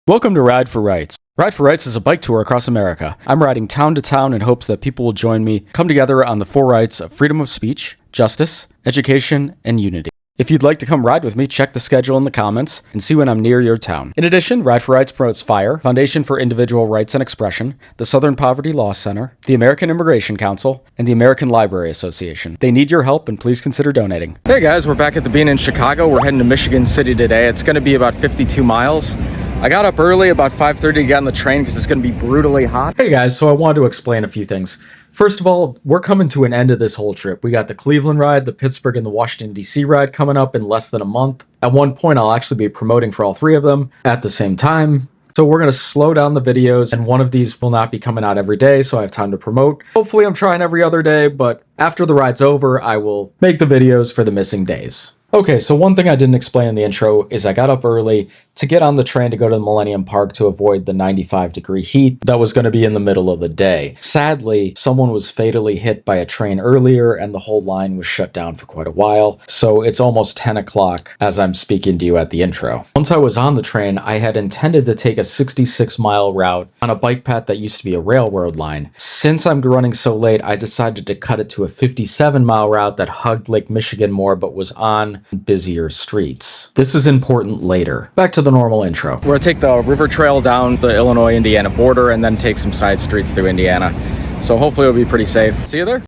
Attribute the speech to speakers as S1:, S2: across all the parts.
S1: Welcome to Ride for Rights. Ride for Rights is a bike tour across America. I'm riding town to town in hopes that people will join me, come together on the four rights of freedom of speech, justice, education, and unity. If you'd like to come ride with me, check the schedule in the comments and see when I'm near your town. In addition, Ride for Rights promotes FIRE, Foundation for Individual Rights and Expression, the Southern Poverty Law Center, the American Immigration Council, and the American Library Association. They need your help and please consider donating. Hey guys, we're back at the Bean in Chicago. We're heading to Michigan City today. It's going to be about 52 miles. I got up early, about 5:30 to get on the train because it's going to be brutally hot. Hey guys, so I wanted to explain a few things. First of all, we're coming to an end of this whole trip. We got the Cleveland ride, the Pittsburgh and the Washington, D.C. ride coming up in less than a month. At one point, I'll actually be promoting for all three of them at the same time. So we're going to slow down the videos, and one of these will not be coming out every day, so I have time to promote. Hopefully I'm trying every other day, but after the ride's over, I will make the videos for the missing days. Okay, so one thing I didn't explain in the intro is I got up early to get on the train to go to the Millennium Park to avoid the 95-degree heat that was going to be in the middle of the day. Sadly, someone was fatally hit by a train earlier and the whole line was shut down for quite a while, so it's almost 10 o'clock as I'm speaking to you at the intro. Once I was on the train, I had intended to take a 66-mile route on a bike path that used to be a railroad line. Since I'm running so late, I decided to cut it to a 57-mile route that hugged Lake Michigan more but was on busier streets. This is important later. Back to the normal intro. We're gonna take the river trail down the Illinois-Indiana border and then take some side streets through Indiana. So hopefully it'll be pretty safe. See you there.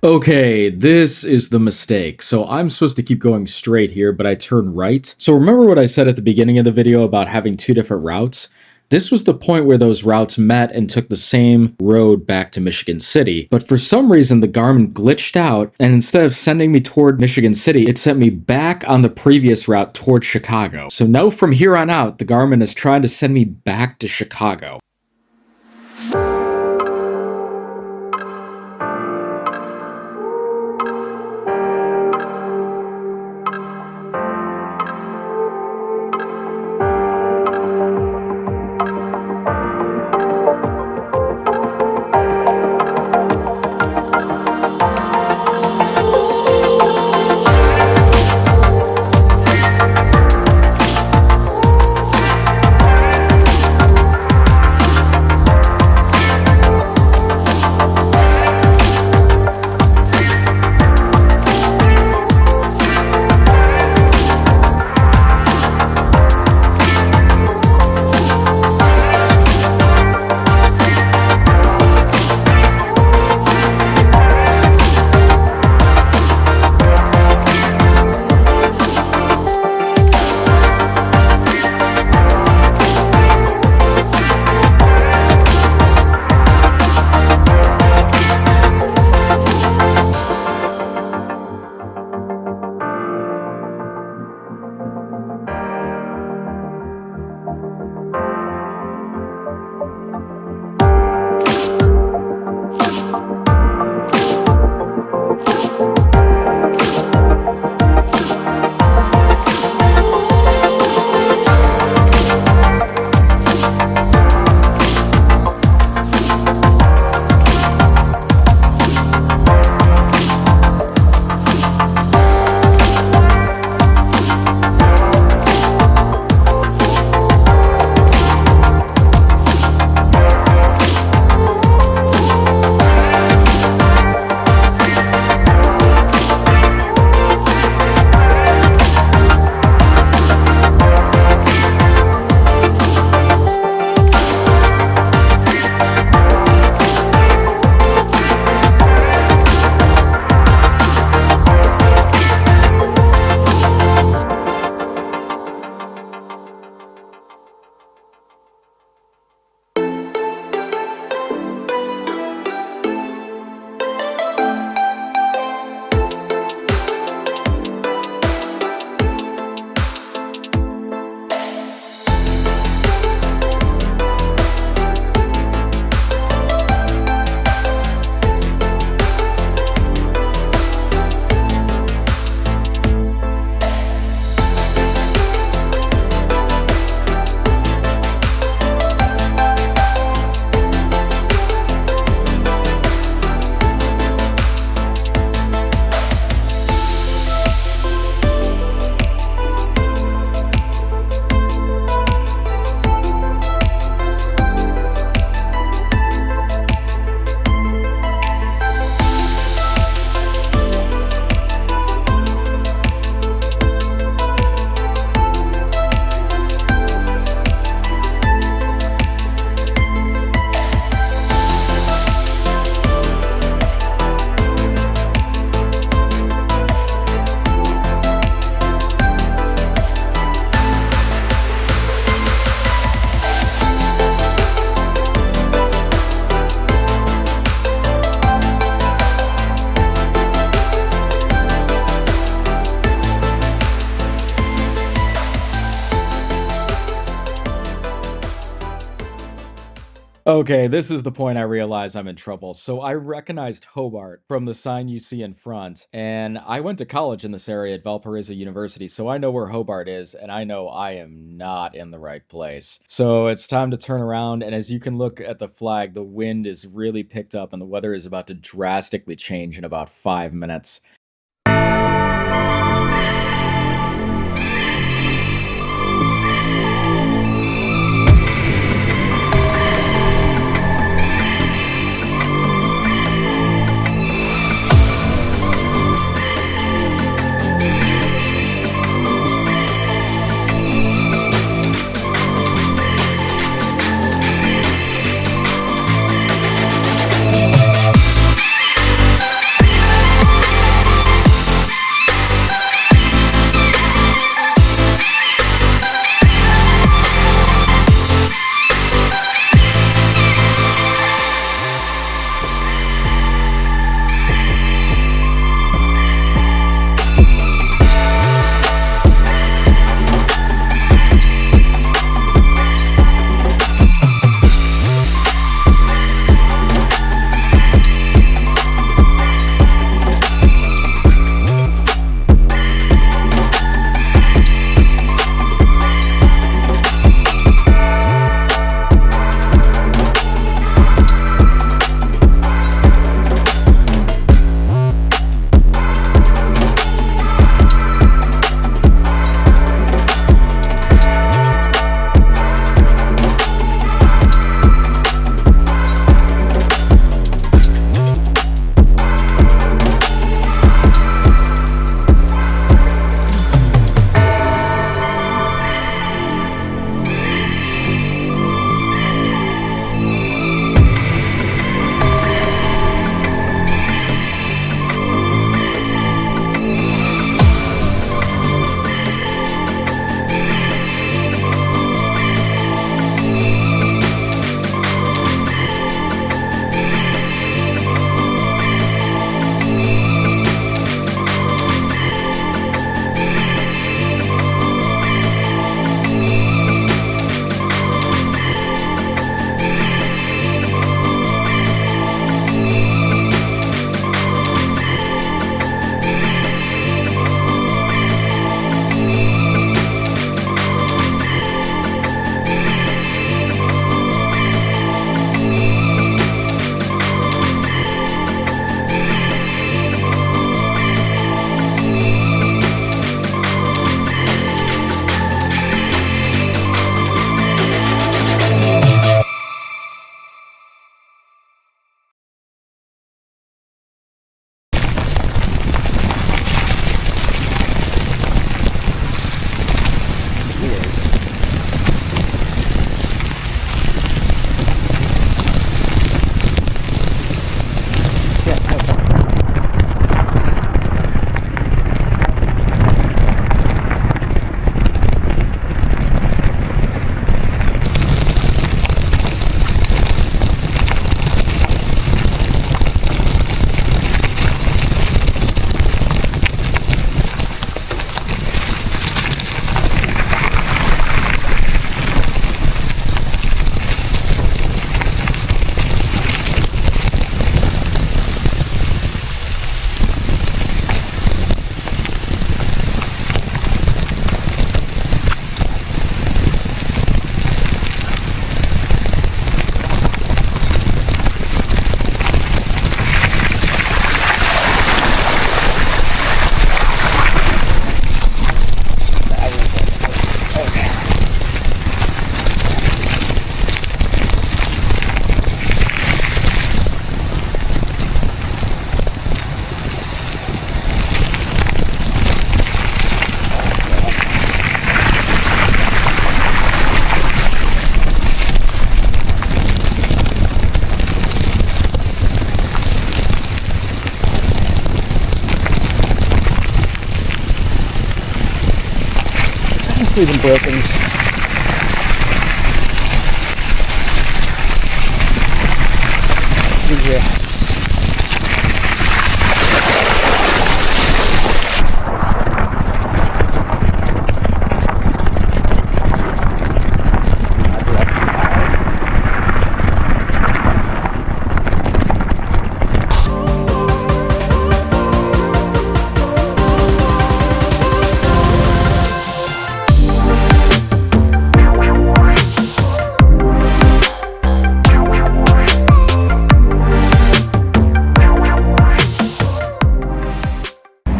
S1: Okay, this is the mistake. So I'm supposed to keep going straight here, but I turn right. So remember what I said at the beginning of the video about having two different routes? This was the point where those routes met and took the same road back to Michigan City. But for some reason, the Garmin glitched out, and instead of sending me toward Michigan City, it sent me back on the previous route toward Chicago. So now from here on out, the Garmin is trying to send me back to Chicago. Okay, this is the point I realize I'm in trouble. So I recognized Hobart from the sign you see in front, and I went to college in this area at Valparaiso University, so I know where Hobart is, and I know I am not in the right place. So it's time to turn around, and as you can look at the flag, the wind is really picked up, and the weather is about to drastically change in about 5 minutes. mostly been brokens. Yeah.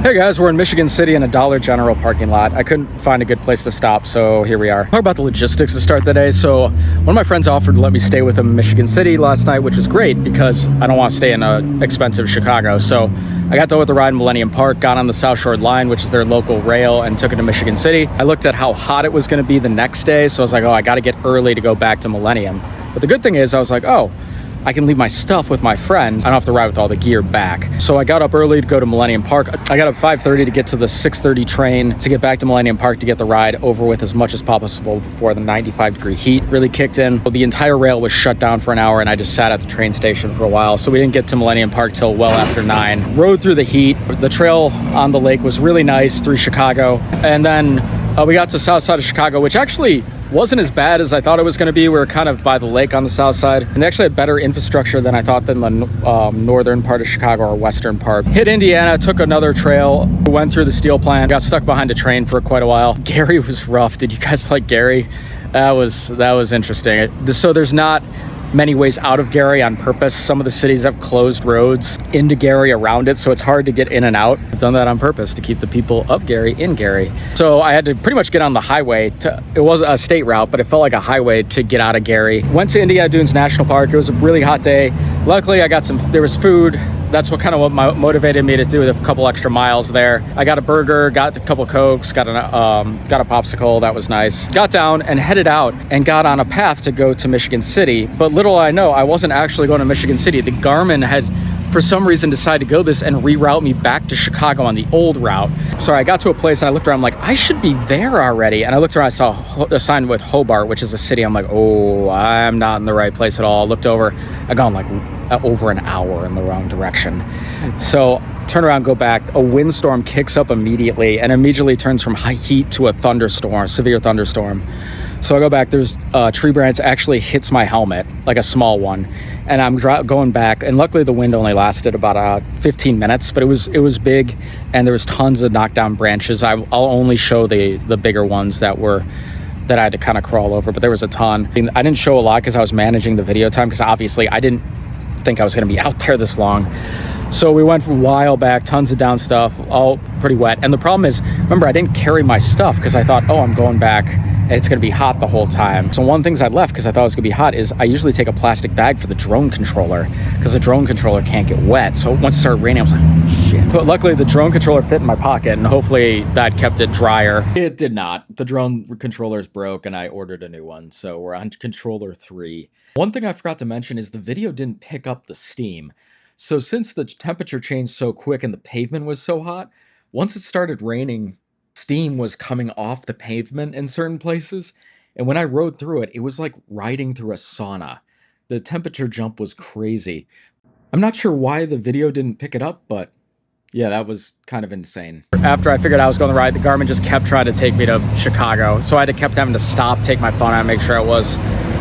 S1: Hey guys, we're in Michigan City in a Dollar General parking lot. I couldn't find a good place to stop, so here we are. Talk about the logistics to start the day. So one of my friends offered to let me stay with him in Michigan City last night, which was great because I don't want to stay in expensive Chicago. So I got done with the ride in Millennium Park, got on the South Shore Line, which is their local rail, and took it to Michigan City. I looked at how hot it was going to be the next day, so I was like, oh, I got to get early to go back to Millennium. But the good thing is I was like, oh, I can leave my stuff with my friends. I don't have to ride with all the gear back. So I got up early to go to Millennium Park. I got up 5:30 to get to the 6:30 train to get back to Millennium Park to get the ride over with as much as possible before the 95-degree heat really kicked in. The entire rail was shut down for an hour and I just sat at the train station for a while. So we didn't get to Millennium Park till well after 9. Rode through the heat. The trail on the lake was really nice through Chicago. And then we got to south side of Chicago, which actually wasn't as bad as I thought it was going to be. We were kind of by the lake on the south side, and they actually had better infrastructure than I thought than the northern part of Chicago or western part. Hit Indiana, took another trail, went through the steel plant, got stuck behind a train for quite a while. Gary was rough. Did you guys like Gary? That was interesting. So there's not many ways out of Gary on purpose. Some of the cities have closed roads into Gary around it, so it's hard to get in and out. I've done that on purpose to keep the people of Gary in Gary. So I had to pretty much get on the highway. It was a state route, but it felt like a highway to get out of Gary. Went to Indiana Dunes National Park. It was a really hot day. Luckily, there was food. That's what motivated me to do a couple extra miles there. I got a burger, got a couple Cokes, got a popsicle. That was nice. Got down and headed out and got on a path to go to Michigan City. But little I know, I wasn't actually going to Michigan City. The Garmin had, for some reason, decided to go this and reroute me back to Chicago on the old route. So I got to a place and I looked around, I'm like, I should be there already. And I looked around, I saw a sign with Hobart, which is a city. I'm like, oh, I'm not in the right place at all. I looked over, I'd gone like over an hour in the wrong direction. So turn around, go back. A windstorm kicks up immediately and immediately turns from high heat to a thunderstorm, severe thunderstorm. So I go back, there's a tree branch actually hits my helmet, like a small one. And I'm going back, and luckily the wind only lasted about 15 minutes, but it was big, and there was tons of knockdown branches. I'll only show the bigger ones that I had to kind of crawl over, but there was a ton. I didn't show a lot because I was managing the video time, because obviously I didn't think I was going to be out there this long. So we went from a while back, tons of down stuff, all pretty wet. And the problem is, remember, I didn't carry my stuff because I thought, oh, I'm going back and it's going to be hot the whole time. So one of the things I left because I thought it was going to be hot is I usually take a plastic bag for the drone controller because the drone controller can't get wet. So once it started raining, I was like, oh, shit. But luckily the drone controller fit in my pocket and hopefully that kept it drier. It did not. The drone controller's broke and I ordered a new one. So we're on controller 3. One thing I forgot to mention is the video didn't pick up the steam. So since the temperature changed so quick and the pavement was so hot, once it started raining, steam was coming off the pavement in certain places. And when I rode through it, it was like riding through a sauna. The temperature jump was crazy. I'm not sure why the video didn't pick it up, but yeah, that was kind of insane. After I figured I was going to ride, the Garmin just kept trying to take me to Chicago. So I kept having to stop, take my phone out, and make sure I was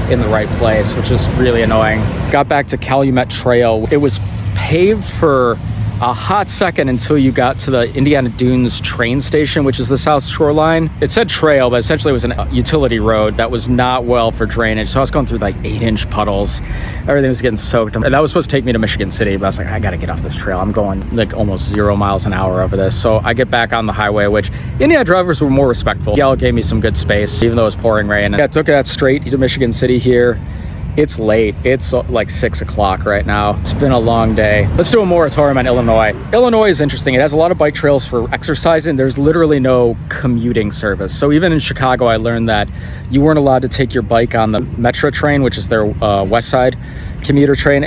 S1: in the right place, which is really annoying. Got back to Calumet Trail. It was paved for a hot second until you got to the Indiana Dunes train station, which is the South Shore Line. It said trail, but essentially it was a utility road that was not well for drainage. So I was going through like 8-inch puddles. Everything was getting soaked. And that was supposed to take me to Michigan City, but I was like, I got to get off this trail. I'm going like almost 0 miles an hour over this. So I get back on the highway, which Indiana drivers were more respectful. Y'all gave me some good space, even though it was pouring rain. And I took that straight to Michigan City here. It's late. It's like 6 o'clock right now. It's been a long day. Let's do a moratorium on Illinois. Illinois is interesting. It has a lot of bike trails for exercising. There's literally no commuting service. So even in Chicago, I learned that you weren't allowed to take your bike on the Metro train, which is their west side commuter train.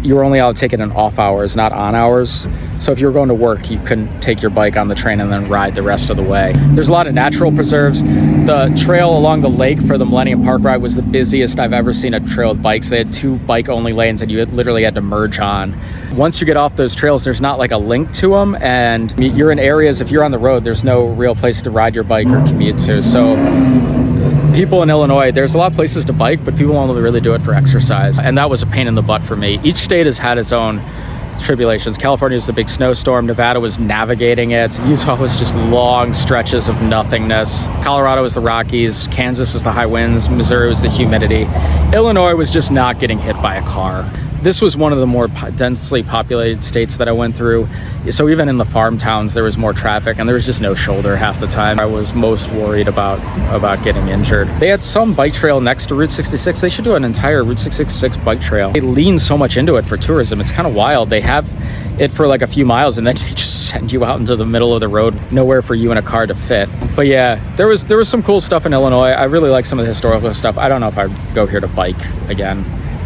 S1: you were only allowed to take it in off hours, not on hours. So if you were going to work, you couldn't take your bike on the train and then ride the rest of the way. There's a lot of natural preserves. The trail along the lake for the Millennium Park ride was the busiest I've ever seen a trail with bikes. They had 2 bike-only lanes and you literally had to merge on. Once you get off those trails, there's not like a link to them, and you're in areas, if you're on the road, there's no real place to ride your bike or commute to. So people in Illinois, there's a lot of places to bike, but people only really do it for exercise. And that was a pain in the butt for me. Each state has had its own tribulations. California was the big snowstorm. Nevada was navigating it. Utah was just long stretches of nothingness. Colorado was the Rockies. Kansas was the high winds. Missouri was the humidity. Illinois was just not getting hit by a car. This was one of the more densely populated states that I went through. So even in the farm towns, there was more traffic and there was just no shoulder half the time. I was most worried about getting injured. They had some bike trail next to Route 66. They should do an entire Route 66 bike trail. They lean so much into it for tourism. It's kind of wild. They have it for like a few miles and then they just send you out into the middle of the road, nowhere for you in a car to fit. But yeah, there was some cool stuff in Illinois. I really like some of the historical stuff. I don't know if I'd go here to bike again.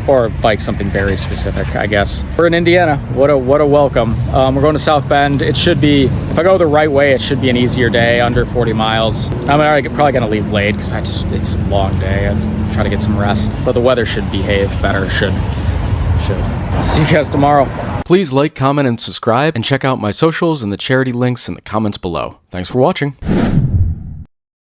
S1: Or bike something very specific, I guess. We're in Indiana. What a welcome. We're going to South Bend. It should be, if I go the right way, it should be an easier day, under 40 miles. I'm probably gonna leave late because it's a long day. I try to get some rest. But the weather should behave better. Should. See you guys tomorrow.
S2: Please like, comment, and subscribe, and check out my socials and the charity links in the comments below. Thanks for watching.